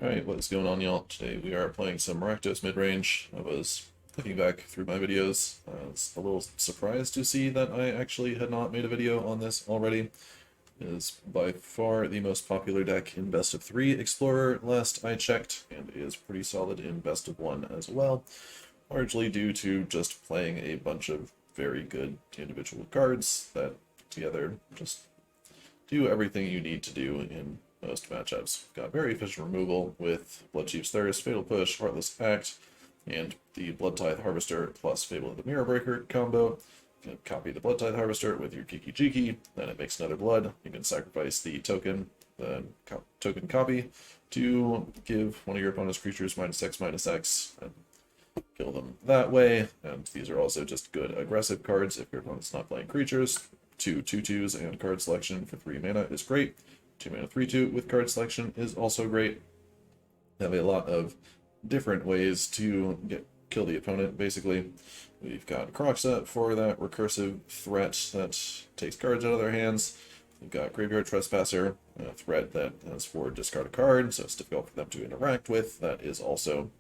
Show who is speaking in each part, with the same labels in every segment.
Speaker 1: Alright, what's going on, y'all? Today we are playing some Rakdos Midrange. I was looking back through my videos. I was a little surprised to see that I actually had not made a video on this already. It is by far the most popular deck in Best of 3 Explorer last I checked, and is pretty solid in Best of 1 as well, largely due to just playing a bunch of very good individual cards that together just do everything you need to do in most matchups. Got very efficient removal with Bloodchief's Thirst, Fatal Push, Heartless Act, and the Blood Tithe Harvester plus Fable of the Mirror Breaker combo. You can copy the Blood Tithe Harvester with your Kiki Jiki, then it makes another blood. You can sacrifice the token copy to give one of your opponent's creatures -X/-X, and kill them that way. And these are also just good aggressive cards if your opponent's not playing creatures. 2/2/2s and card selection for 3 mana is great. 2 mana 3/2 with card selection is also great. Have a lot of different ways to kill the opponent, basically. We've got Croxa for that recursive threat that takes cards out of their hands. We've got Graveyard Trespasser, a threat that has 4 discard a card, so it's difficult for them to interact with. That is also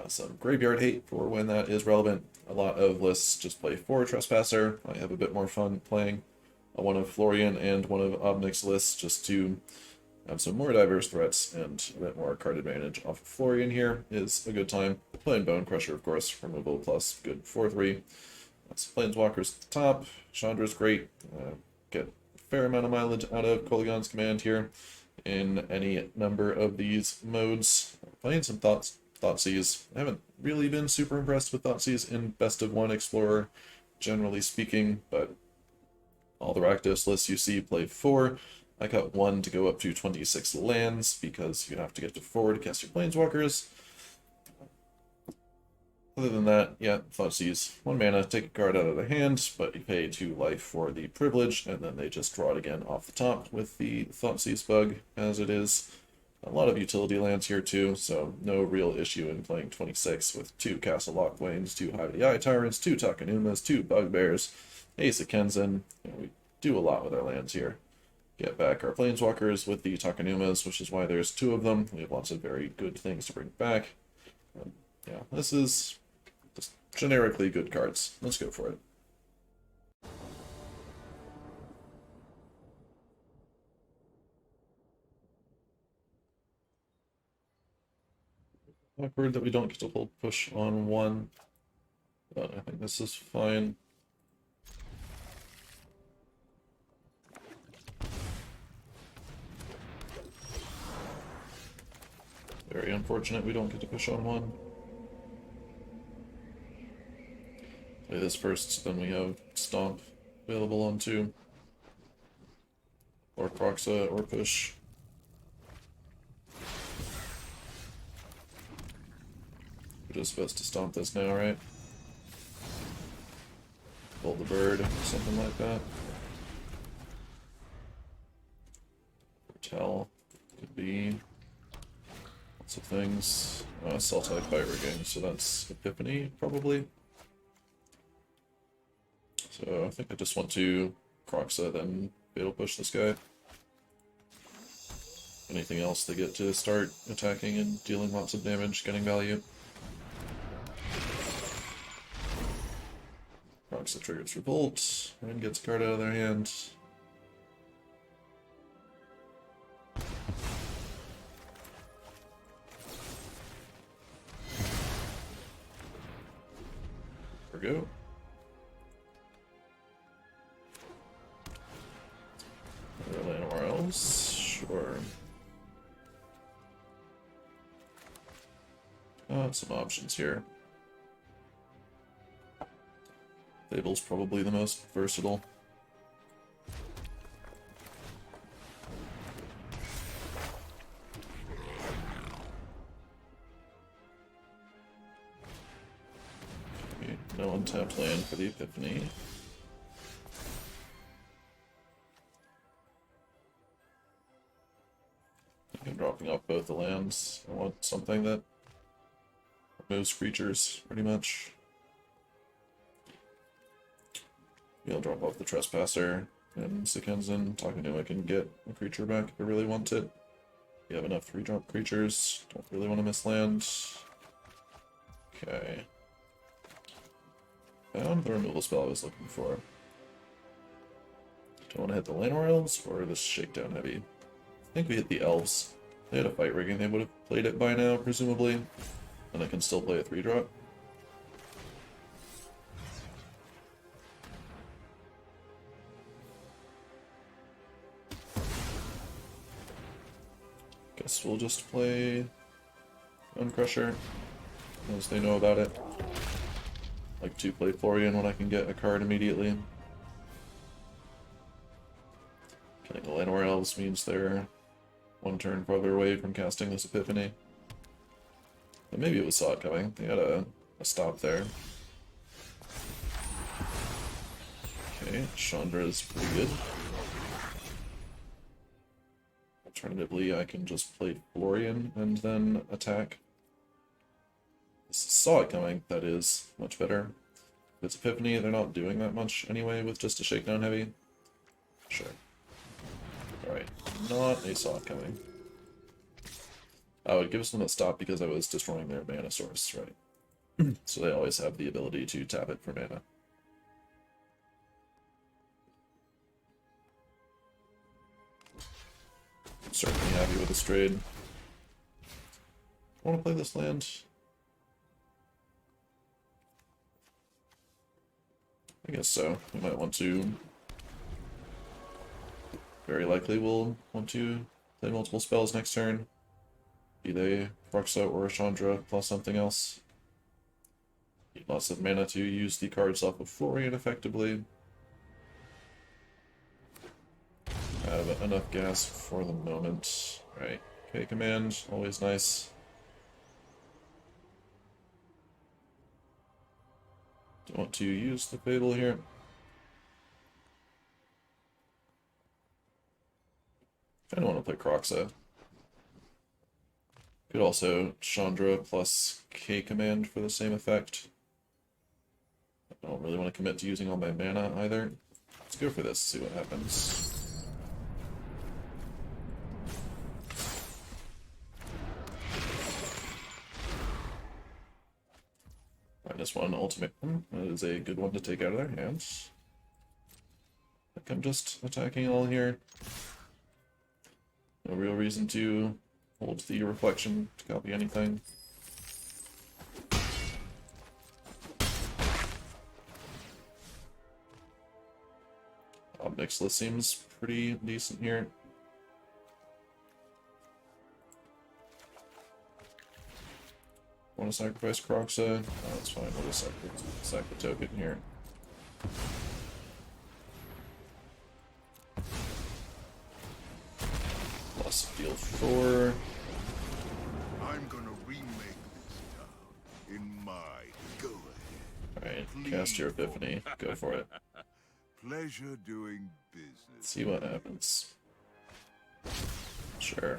Speaker 1: some graveyard hate for when that is relevant. A lot of lists just play 4 Trespasser. I have a bit more fun playing one of Florian and one of Obnick's lists just to have some more diverse threats and a bit more card advantage off of Florian here is a good time. Playing Bone Crusher, of course, removal plus good 4/3. That's Planeswalkers at the top. Chandra's great. Get a fair amount of mileage out of Kolaghan's Command here in any number of these modes. Playing some Thoughtseize. I haven't really been super impressed with Thoughtseize in Best of 1 Explorer, generally speaking, but all the Rakdos lists you see play 4. I got 1 to go up to 26 lands because you have to get to 4 to cast your Planeswalkers. Other than that, yeah, Thoughtseize. 1 mana, take a card out of the hand, but you pay 2 life for the privilege, and then they just draw it again off the top with the Thoughtseize bug, as it is. A lot of utility lands here too, so no real issue in playing 26 with 2 Castle Lockwains, 2 Hive of the Eye Tyrants, 2 Takanumas, 2 Bugbears, Ace of Kenzen. We do a lot with our lands here. Get back our Planeswalkers with the Takanumas, which is why there's 2 of them. We have lots of very good things to bring back. Yeah, this is just generically good cards. Let's go for it. Awkward that we don't get to hold push on 1, but I think this is fine. Very unfortunate we don't get to push on 1. Play this first, then we have Stomp available on 2. Or Croxa, or push. We're just supposed to stomp this now, right? Pull the bird, something like that. Tell could be lots of things. Sultai Kite Rigging, so that's Epiphany, probably. So I think I just want to Croxa, then Fatal Push this guy. Anything else they get to start attacking and dealing lots of damage, getting value. Croxa triggers Revolt, and gets a card out of their hand. There we go. Anywhere else? Sure. Some options here. Fable's probably the most versatile. Okay, no untapped land for the Epiphany. I'm dropping off both the lands. I want something that removes creatures, pretty much. I'll drop off the Trespasser and Sikenzen. Takanuma can get a creature back if I really want it. You have enough 3-drop creatures. Don't really want to miss land. Okay. Found the removal spell I was looking for. Do I want to hit the Llanowar Elves or this Shakedown Heavy? I think we hit the Elves. If they had a fight rigging, they would have played it by now, presumably. And I can still play a 3-drop. Guess we'll just play Uncrusher, as they know about it. Like to play Florian when I can get a card immediately. Killing the Llanowar Elves means they're one turn farther away from casting this Epiphany. But maybe it was saw it coming. They had a stop there. Okay, Chandra is pretty good. Alternatively, I can just play Florian and then attack. Saw it coming, that is much better. If it's Epiphany, they're not doing that much anyway with just a Shakedown Heavy. Sure. Alright, not a saw it coming. Oh, it gives them a stop because I was destroying their mana source, right? So they always have the ability to tap it for mana. Certainly happy with this trade. I want to play this land. I guess so. We might want to. Very likely we'll want to play multiple spells next turn. Be they Phurexa or Chandra plus something else. Need lots of mana to use the cards off of Florian effectively. Have enough gas for the moment. Right. Okay, command, always nice. Don't want to use the Fable here. I don't want to play Kroxa. Could also Chandra plus K command for the same effect. I don't really want to commit to using all my mana either. Let's go for this, see what happens. -1 ultimate. That is a good one to take out of their hands. I think I'm just attacking all here. No real reason to hold the reflection to copy anything. Obnix list seems pretty decent here. Want to sacrifice Kroxa? Oh, that's fine. We'll just sack the token here. Plus deal 4.
Speaker 2: I'm gonna remake this town in my go ahead.
Speaker 1: Alright, cast your Epiphany. Go for it.
Speaker 2: Pleasure doing business.
Speaker 1: See what happens. Sure.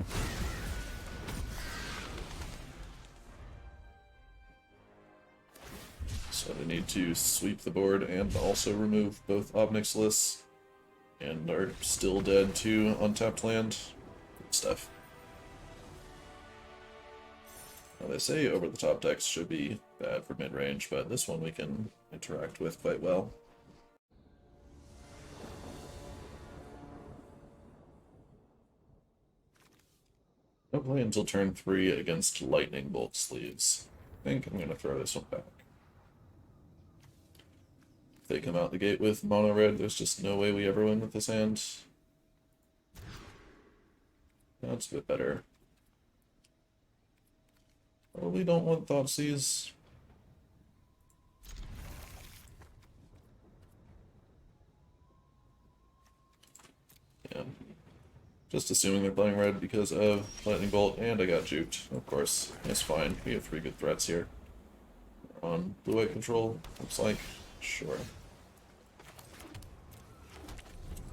Speaker 1: So they need to sweep the board and also remove both Obnix lists. And are still dead to untapped land. Good stuff. Now they say over-the-top decks should be bad for mid-range, but this one we can interact with quite well. No play until turn 3 against Lightning Bolt Sleeves. I think I'm going to throw this one back. If they come out the gate with mono red, there's just no way we ever win with this hand. That's a bit better. Probably don't want Thoughtseize. Yeah. Just assuming they're playing red because of Lightning Bolt, and I got juked. Of course, it's fine. We have 3 good threats here. We're on blue-white control, looks like. Sure.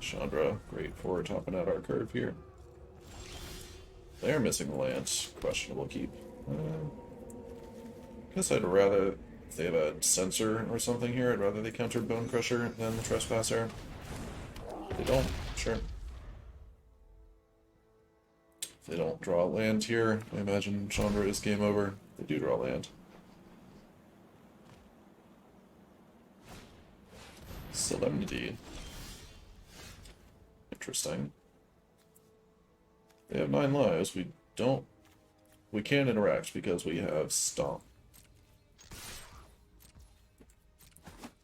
Speaker 1: Chandra, great for topping out our curve here. They're missing the land. Questionable keep. Guess I'd rather, if they have a Censor or something here, I'd rather they counter Bone Crusher than the Trespasser. If they don't, sure. If they don't draw land here, I imagine Chandra is game over. They do draw land. Solemnity. Interesting. They have 9 lives. We don't... We can't interact because we have Stomp.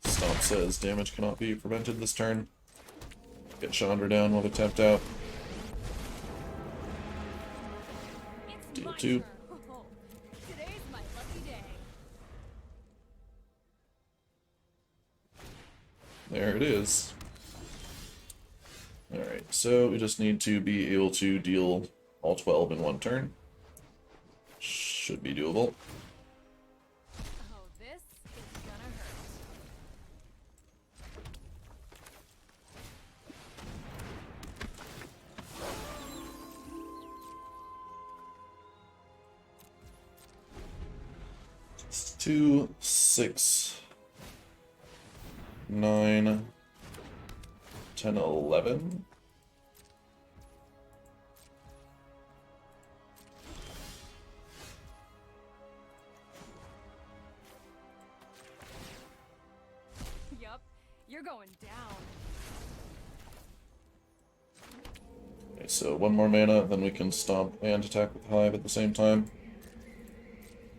Speaker 1: Stomp says damage cannot be prevented this turn. Get Chandra down while they're tapped out. Deal 2.
Speaker 3: Today's my lucky day.
Speaker 1: There it is. Alright, so we just need to be able to deal all 12 in one turn. Should be doable.
Speaker 3: Oh, this is gonna hurt.
Speaker 1: It's 2, 6, 9, 10, 11.
Speaker 3: Yup, you're going down.
Speaker 1: Okay, so 1 more mana, then we can stomp and attack with Hive at the same time.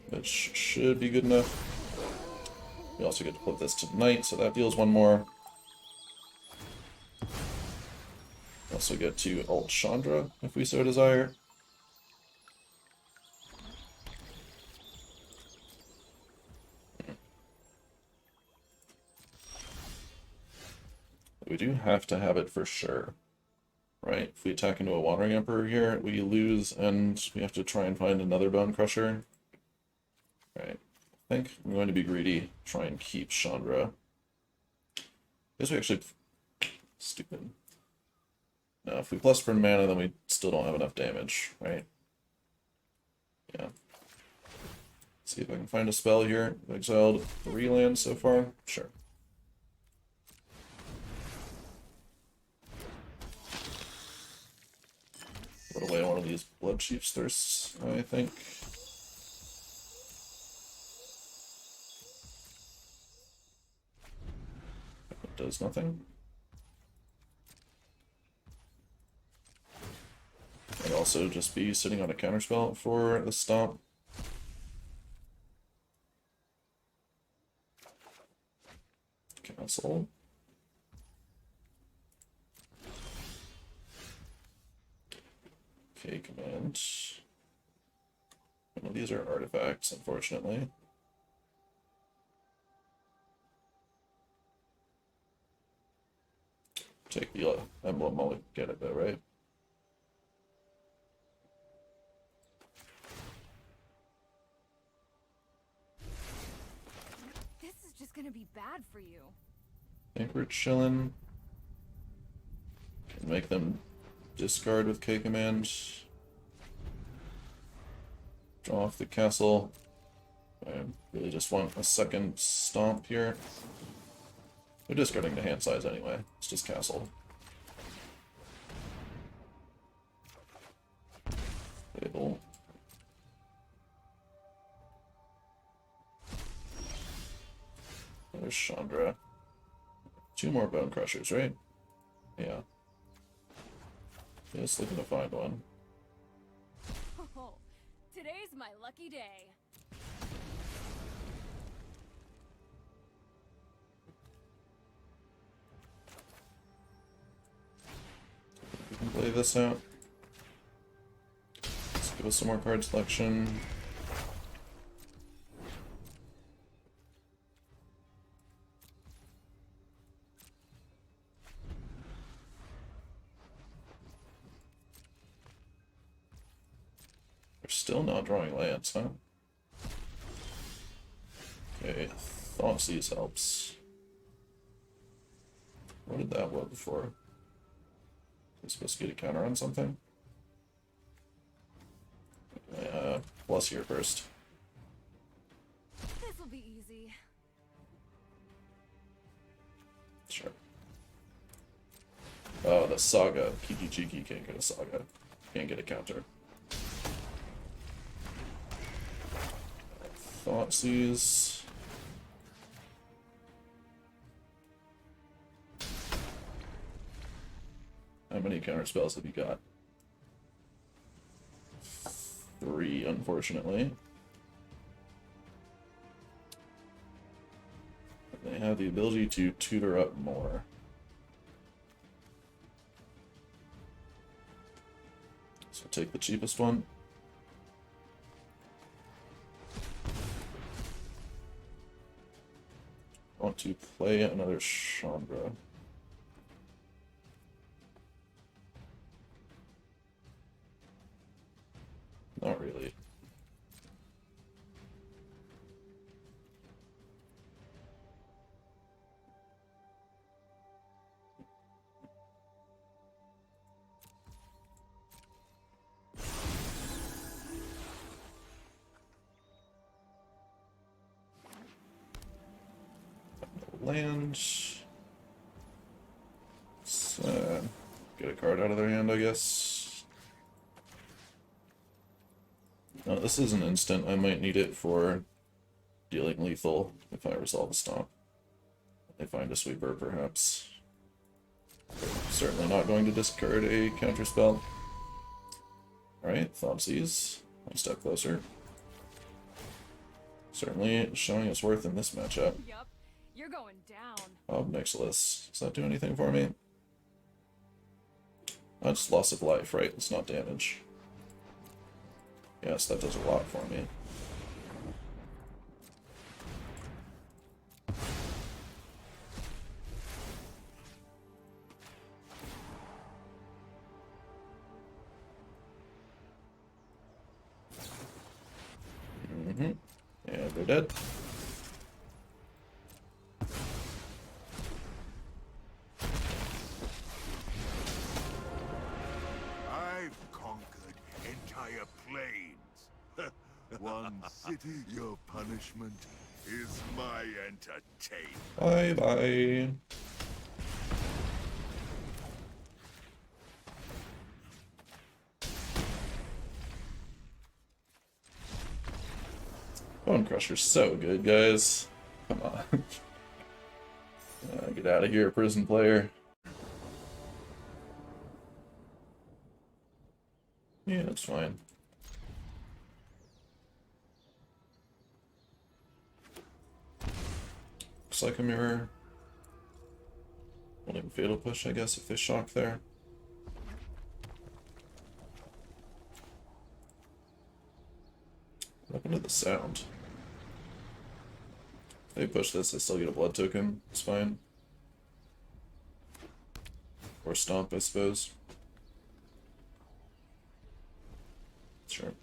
Speaker 1: Which should be good enough. We also get to flip this to Knight, so that deals 1 more. Also get to ult Chandra, if we so desire. We do have to have it for sure, right? If we attack into a Wandering Emperor here, we lose, and we have to try and find another Bone Crusher. Right. I think I'm going to be greedy, try and keep Chandra. I guess we actually... Stupid. No, if we plus for mana, then we still don't have enough damage, right? Yeah. See if I can find a spell here. I've exiled 3 lands so far. Sure. Put away one of these Blood Chief's Thirsts, I think. It does nothing. I'd also just be sitting on a counterspell for the Stomp. Cancel. Okay, command. Well, these are artifacts, unfortunately. Take the emblem while we get it though, right?
Speaker 3: This is just gonna be bad for you.
Speaker 1: I think we're chilling. Can make them discard with K command. Draw off the castle. I really just want a second stomp here. They're discarding the hand size anyway. It's just castle. Label. There's Chandra. 2 more Bone Crushers, right? Yeah. Just looking to find one.
Speaker 3: Oh, today's my lucky day.
Speaker 1: We can play this out. Let's give us some more card selection. We're still not drawing lands, huh? Okay, Thoughtseize helps. What did that work before? Was supposed to get a counter on something? Plus here first.
Speaker 3: This'll be easy.
Speaker 1: Sure. Oh, the Saga. Kiki Jiki can't get a Saga. Can't get a counter. Thoughtseize. How many counter spells have you got? 3, unfortunately. They have the ability to tutor up more. So take the cheapest one. I want to play another Chandra. Not really. Land. Let's get a card out of their hand, I guess. No, this is an instant. I might need it for dealing lethal if I resolve a stomp. They find a sweeper, perhaps. They're certainly not going to discard a counterspell. Alright, Thoughtseize. One step closer. Certainly showing its worth in this matchup.
Speaker 3: Yup, you're going down.
Speaker 1: Obnixilis. Does that do anything for me? That's loss of life, right? It's not damage. Yes, that does a lot for me. And they're dead.
Speaker 2: I've conquered entire plains. One city, your punishment is my entertainment.
Speaker 1: Bye-bye. Bone Crusher's so good, guys. Come on. Get out of here, prison player. Yeah, that's fine. Looks like a mirror. Holding Fatal Push, I guess, if they shock there. What happened to the sound? If they push this, I still get a blood token. It's fine. Or stomp, I suppose. Sure.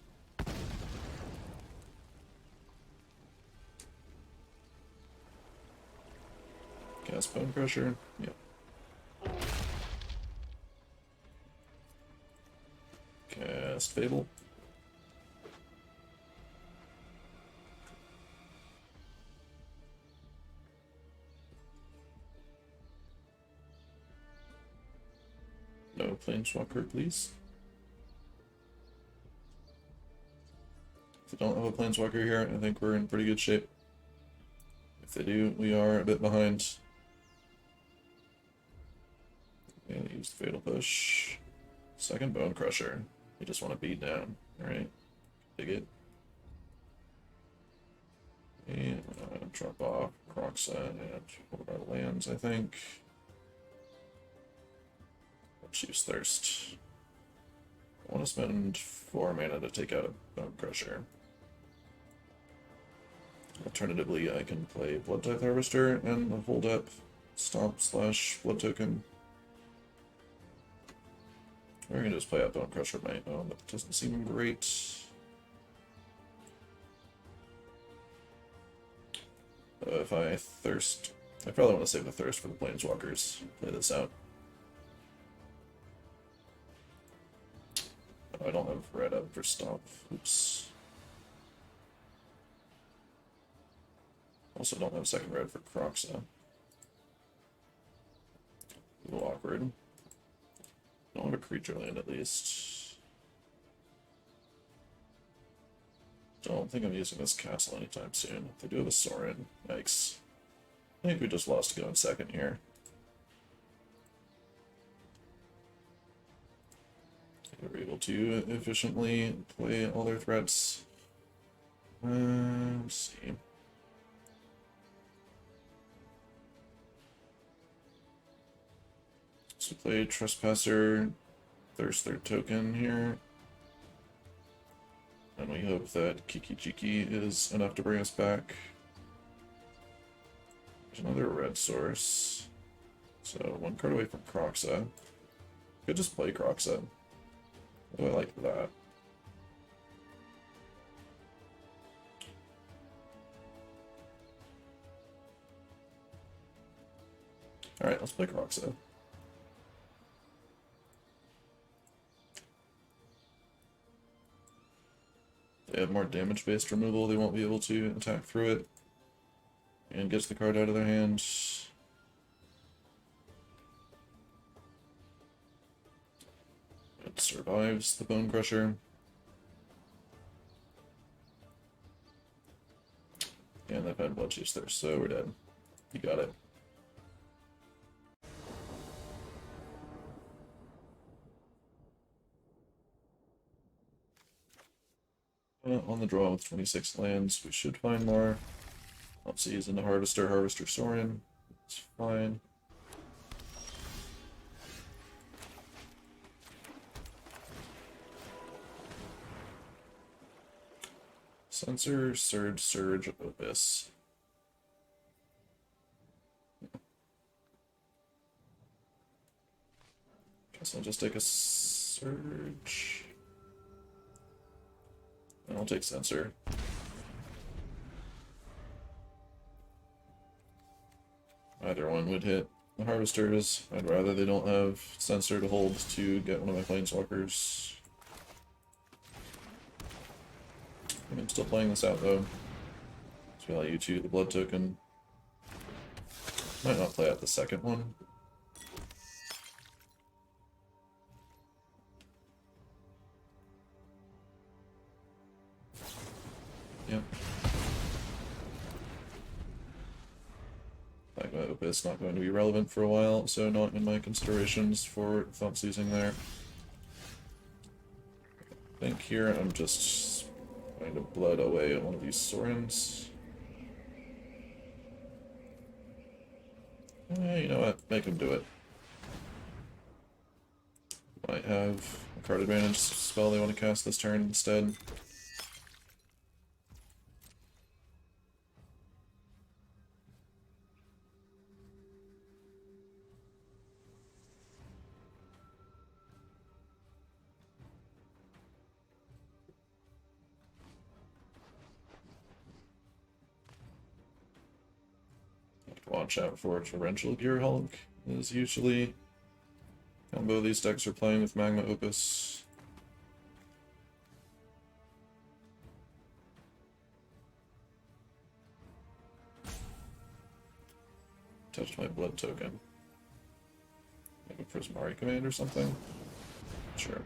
Speaker 1: Cast Bone Crusher. Yep. Cast Fable. No Planeswalker, please. If they don't have a Planeswalker here, I think we're in pretty good shape. If they do, we are a bit behind. And use the Fatal Push. Second Bone Crusher. You just want to beat down. Alright. Dig it. And drop off Croxa and one of our lands, I think. Let's use Thirst. I want to spend 4 mana to take out a Bone Crusher. Alternatively, I can play Blood Tithe Harvester and hold up Stomp / Blood Token. Or I can just play out Bone Crusher on my own. That doesn't seem great. If I Thirst... I probably want to save the Thirst for the Planeswalkers. Play this out. Oh, I don't have red up for Stomp. Oops. Also don't have second red for Croxa. A little awkward. Don't have a creature land at least. Don't think I'm using this castle anytime soon. They do have a Sorin. Yikes. I think we just lost to go in second here. They were able to efficiently play all their threats. Let's see. So play Trespasser, thirst their token here. And we hope that Kiki Jiki is enough to bring us back. There's another red source. So one card away from Croxa. Could just play Croxa. Oh, I like that. Alright, let's play Croxa. They have more damage-based removal, they won't be able to attack through it. And gets the card out of their hand. It survives the Bone Crusher. And they've had Blood Chase there, so we're dead. You got it. On the draw with 26 lands, we should find more. Obviously he's into Harvester, Harvester Sorin. It's fine. Censor, Surge, Opus. Guess I'll just take a Surge. And I'll take Censor. Either one would hit the Harvesters. I'd rather they don't have Censor to hold to get one of my Planeswalkers. I'm still playing this out though. So I'll use the blood token. Might not play out the second one. Yep. Magma Opus not going to be relevant for a while, so not in my considerations for thoughts using there. I think here I'm just going to blood away one of these Sorins. You know what? Make him do it. Might have a card advantage spell they want to cast this turn instead. Watch out for Torrential Gear Hulk is usually combo these decks are playing with Magma Opus. Touched my blood token. Maybe Prismari Command or something? Sure.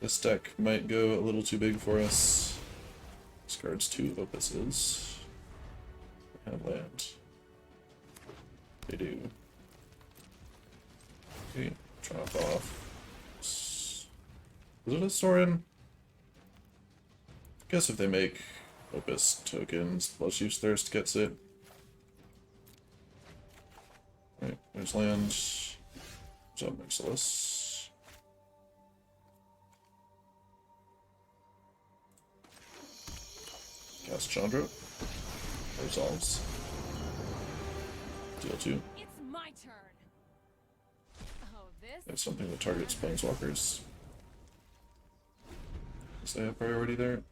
Speaker 1: This deck might go a little too big for us. Discards 2 Opuses. They have land. They do. Okay, drop off. Is it a Sorin? I guess if they make Opus tokens, plus use Thirst gets it. Right, there's land. There's up Mixilus. Cast Chandra. Resolves. Deal 2.
Speaker 3: It's my turn. Oh, this?
Speaker 1: There's something that targets Planeswalkers. Does they have priority there?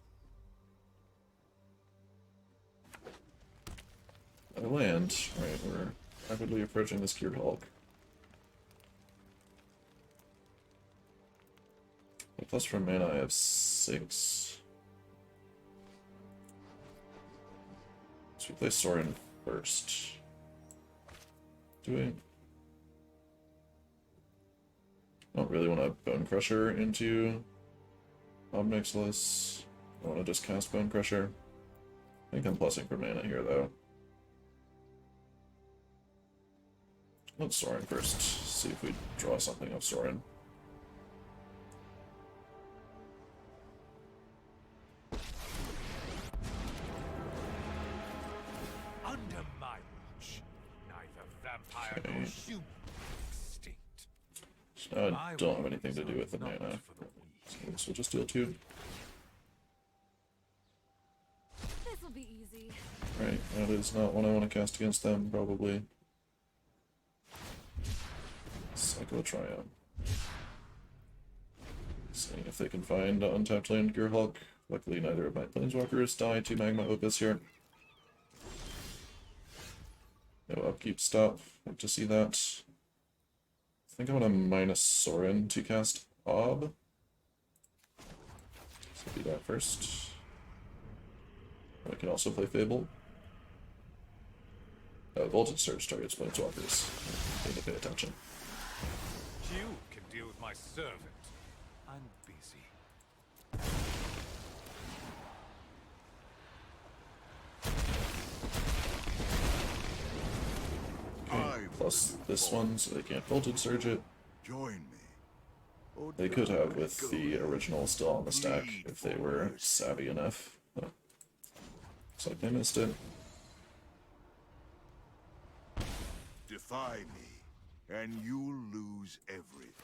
Speaker 1: I land. Right, we're rapidly approaching this Geared Hulk. Plus from mana I have 6. So we play Sorin first. Do we? Don't really want to Bone Crusher into Obnixilis. I want to just cast Bone Crusher. I think I'm plussing for mana here, though. Let's Sorin first. See if we draw something of Sorin.
Speaker 4: Under my watch, neither vampire nor human extinct.
Speaker 1: So I don't have anything to do with the mana. So we'll just deal 2.
Speaker 3: This'll be easy.
Speaker 1: Right, that is not one I want to cast against them, probably. Cyclotrion. Seeing if they can find untapped land Gearhulk. Luckily, neither of my planeswalkers die to Magma Opus here. No upkeep stop. Like to see that. I think I want to minus Sorin to cast Ob. So do that first. I can also play Fable. Voltage Surge targets planeswalkers. Need to pay attention.
Speaker 4: You can deal with my servant. I'm busy.
Speaker 1: Okay, plus this one, so they can't Voltage Surge it.
Speaker 2: Join me. Oh,
Speaker 1: They could have with the original still on the stack if they were savvy enough. But looks like they missed it.
Speaker 2: Defy me, and you'll lose everything.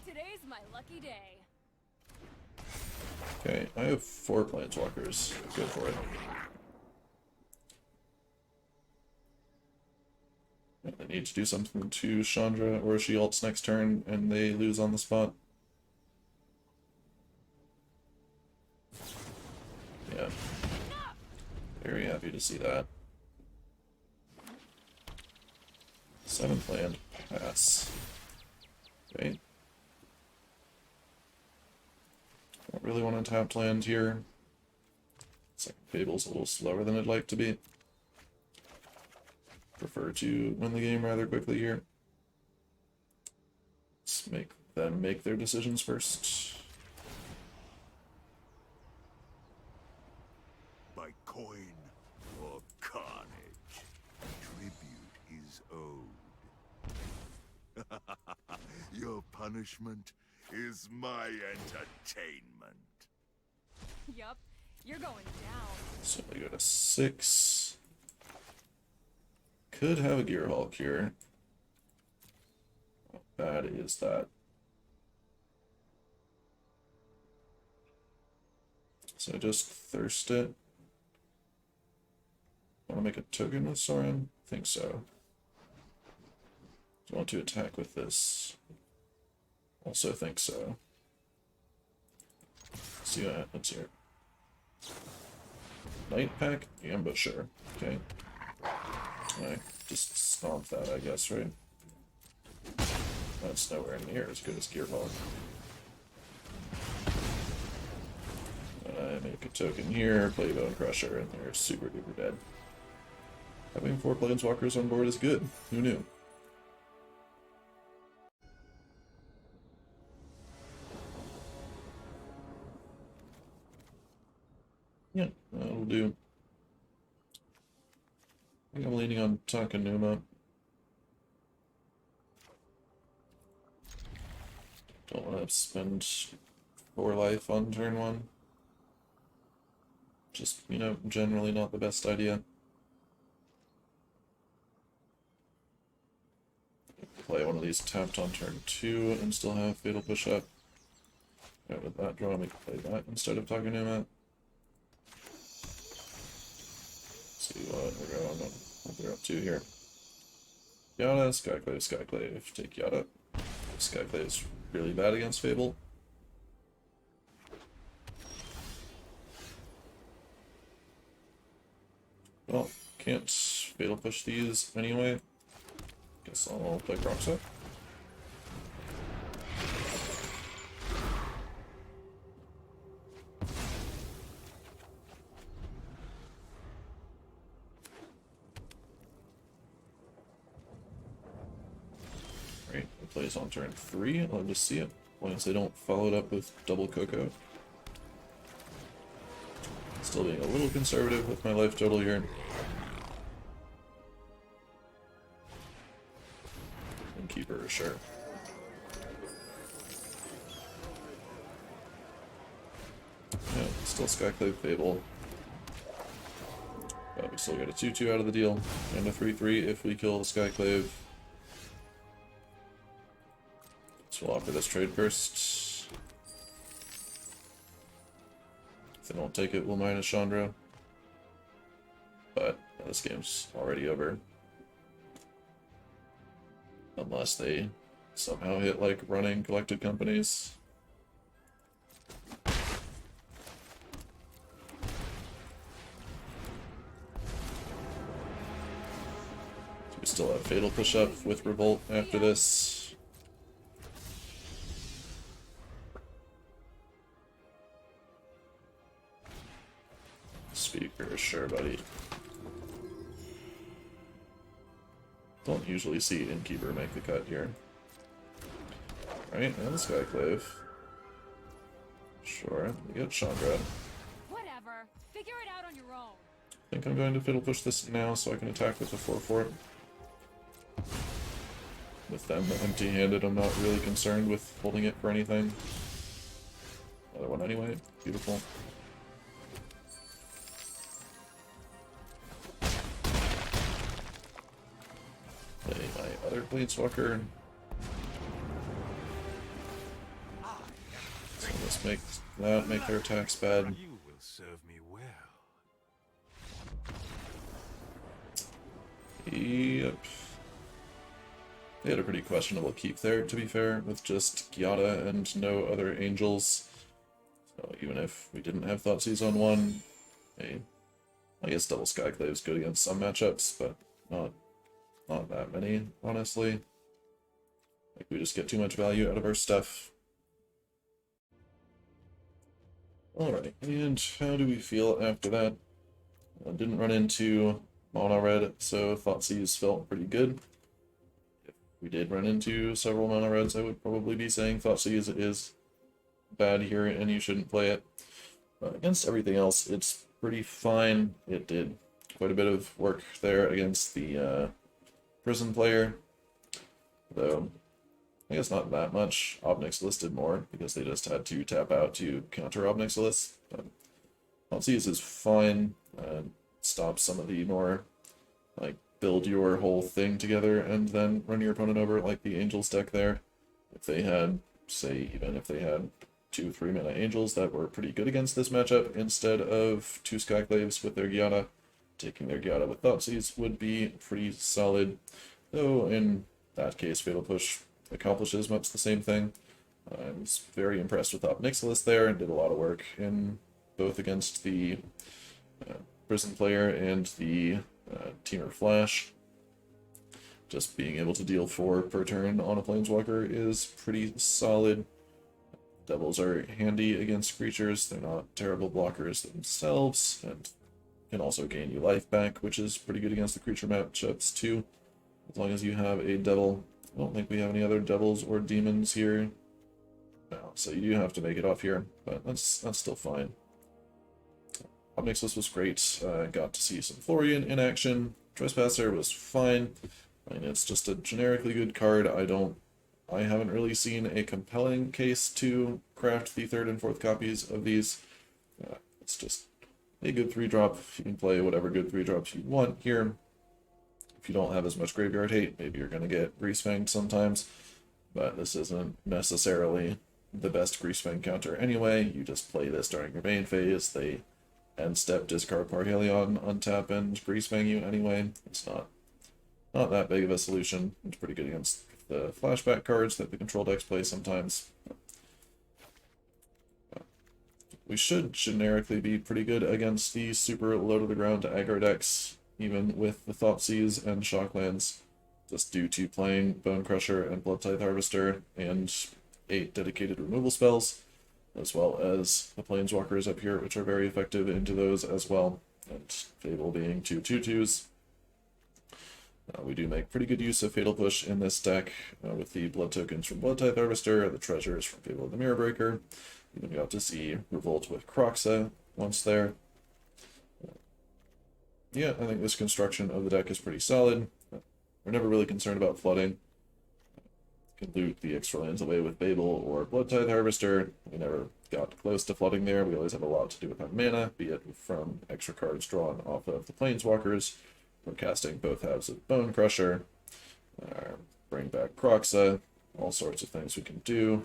Speaker 3: Today's my lucky day.
Speaker 1: Okay, I have 4 planeswalkers. Go for it. Yeah, they need to do something to Chandra, or she ults next turn and they lose on the spot. Yeah. Very happy to see that. 7th land, pass. Okay. Don't really want to tap land here. It's like Fable's a little slower than I'd like to be. Prefer to win the game rather quickly here. Let's make them make their decisions first.
Speaker 2: By coin or carnage, tribute is owed. Your punishment is my entertainment.
Speaker 3: Yup, you're going down.
Speaker 1: So we go to 6. Could have a Gearhulk here. How bad is that? So just thirst it. Want to make a token with Sorin? Think so. Do you want to attack with this? Also think so. See what happens here. Night Pack, Ambusher. Okay. I just stomp that, I guess, right? That's nowhere near as good as Gearhulk. I make a token here, play Bone Crusher, and they're super duper dead. Having 4 planeswalkers on board is good. Who knew? Yeah, that'll do. I think I'm leaning on Takanuma. Don't want to spend 4 life on turn 1. Just, you know, generally not the best idea. Play one of these tapped on turn 2 and still have Fatal Push Up. Yeah, with that draw, we can play that instead of Takanuma. See what they're up to here. Yada, Skyclave, Skyclave, take Yada. Skyclave is really bad against Fable. Well, can't Fatal Push these anyway. Guess I'll play Proxy. plays on turn 3. I'll just see it. As long as they don't follow it up with double Coco. Still being a little conservative with my life total here. And Keeper, sure. Yeah, still Skyclave Fable. But we still get a 2-2 out of the deal. And a 3-3 if we kill the Skyclave. So we'll offer this trade first. If they don't take it, we'll minus Chandra. But this game's already over. Unless they somehow hit like running collected companies. We still have Fatal Push-Up with Revolt after this. Speaker, sure, buddy. Don't usually see Innkeeper make the cut here. Right, and the Skyclave. Sure, we get Chandra.
Speaker 3: Whatever. Figure it out on your own.
Speaker 1: I think I'm going to Fatal Push this now so I can attack with the 4-4. With them empty-handed, I'm not really concerned with holding it for anything. Another one anyway. Beautiful. Play my other Planeswalker. So let's make that make their attacks bad.
Speaker 4: You will serve me well.
Speaker 1: Yep. They had a pretty questionable keep there, to be fair, with just Gyata and no other angels. So even if we didn't have Thoughtseize on one, hey, I guess double Skyclave is good against some matchups, but not that many, honestly. Like, we just get too much value out of our stuff. Alright, and how do we feel after that? Didn't run into Mono Red, so Thoughtseize felt pretty good. If we did run into several Mono Reds, I would probably be saying Thoughtseize is bad here and you shouldn't play it. Against everything else, it's pretty fine. It did quite a bit of work there against the Prison player, though I guess not that much. Obnix listed more because they just had to tap out to counter Obnix list. Thoughtseize is fine. Stops some of the more like build your whole thing together and then run your opponent over, like the Angels deck there. If they had, say, even if they had 2-3 mana Angels that were pretty good against this matchup instead of 2 Skyclaves with their Gyata, taking their Gyata with Thoughtseize would be pretty solid, though in that case Fatal Push accomplishes much the same thing. I was very impressed with Obnixilis there and did a lot of work in both against the Prison player and the Temur Flash. Just being able to deal 4 per turn on a Planeswalker is pretty solid. Devils are handy against creatures, they're not terrible blockers themselves, and can also gain you life back, which is pretty good against the creature matchups too, as long as you have a devil. I don't think we have any other devils or demons here. No, so you do have to make it off here, but that's still fine. Obnixis was great. Got to see some Florian in action. Trespasser was fine. I mean, it's just a generically good card. I haven't really seen a compelling case to craft the 3rd and 4th copies of these. It's just a good 3-drop. You can play whatever good 3-drops you want here. If you don't have as much graveyard hate, maybe you're going to get Greasefanged sometimes, but this isn't necessarily the best Greasefang counter anyway. You just play this during your main phase. They end step discard Parhelion, untap, and Greasefang you anyway. It's not that big of a solution. It's pretty good against the flashback cards that the control decks play sometimes. We should generically be pretty good against the super low-to-the-ground aggro decks, even with the Thoughtseize and Shocklands, just due to playing Bone Crusher and Blood Tithe Harvester and 8 dedicated removal spells, as well as the Planeswalkers up here, which are very effective into those as well, and Fable being 2/2/2s. We do make pretty good use of Fatal Push in this deck with the blood tokens from Blood Tithe Harvester, the treasures from Fable of the Mirror Breaker. Even got to see Revolt with Croxa once there. Yeah, I think this construction of the deck is pretty solid. We're never really concerned about flooding. Can loot the extra lands away with Babel or Blood Tithe Harvester. We never got close to flooding there. We always have a lot to do with our mana, be it from extra cards drawn off of the Planeswalkers, or casting both halves of Bone Crusher, bring back Croxa, all sorts of things we can do.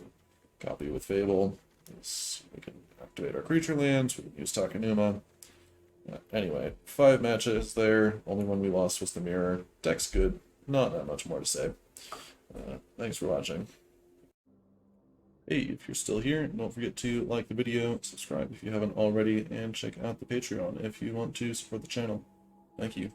Speaker 1: Copy with Fable. We can activate our creature lands, we can use Takenuma. Anyway, 5 matches there. Only one we lost was the Mirror. Deck's good. Not that much more to say. Thanks for watching. Hey, if you're still here, don't forget to like the video, subscribe if you haven't already, and check out the Patreon if you want to support the channel. Thank you.